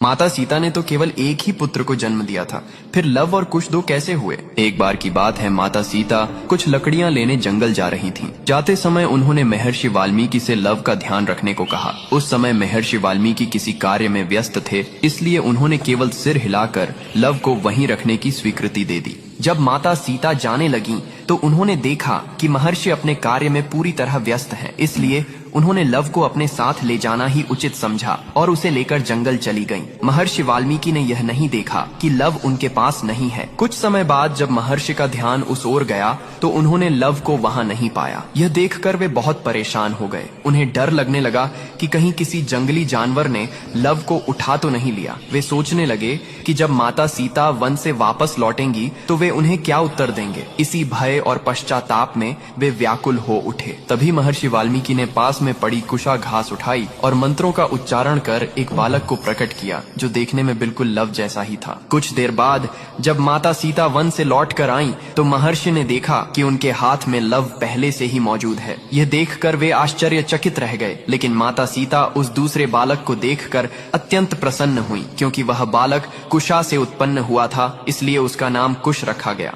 माता सीता ने तो केवल एक ही पुत्र को जन्म दिया था, फिर लव और कुश दो कैसे हुए? एक बार की बात है, माता सीता कुछ लकड़ियां लेने जंगल जा रही थीं। जाते समय उन्होंने महर्षि वाल्मीकि से लव का ध्यान रखने को कहा। उस समय महर्षि वाल्मीकि किसी कार्य में व्यस्त थे, इसलिए उन्होंने केवल सिर हिलाकर लव को वहीं रखने की स्वीकृति दे दी। जब माता सीता जाने लगीं, तो उन्होंने देखा कि महर्षि अपने कार्य में पूरी तरह व्यस्त हैं, इसलिए उन्होंने लव को अपने साथ ले जाना ही उचित समझा और उसे लेकर जंगल चली गईं। महर्षि वाल्मीकि ने यह नहीं देखा कि लव उनके पास नहीं है। कुछ समय बाद जब महर्षि का ध्यान उस ओर गया तो उन्होंने लव को वहां नहीं पाया। यह देखकर वे बहुत परेशान हो गए। उन्हें डर लगने लगा कि कहीं किसी जंगली जानवर ने लव को उठा तो नहीं लिया। वे सोचने लगे कि जब माता सीता वन से वापस लौटेंगी तो वे उन्हें क्या उत्तर देंगे। इसी भय और पश्चाताप में वे व्याकुल हो उठे। तभी महर्षि वाल्मीकि ने पास में पड़ी कुशा घास उठाई और मंत्रों का उच्चारण कर एक बालक को प्रकट किया, जो देखने में बिल्कुल लव जैसा ही था। कुछ देर बाद जब माता सीता वन से लौट कर आईं, तो महर्षि ने देखा कि उनके हाथ में लव पहले से ही मौजूद है। यह देखकर वे आश्चर्यचकित रह गए, लेकिन माता सीता उस दूसरे बालक को देखकर अत्यंत प्रसन्न हुई, क्योंकि वह बालक कुशा से उत्पन्न हुआ था, इसलिए उसका नाम कुश रखा गया।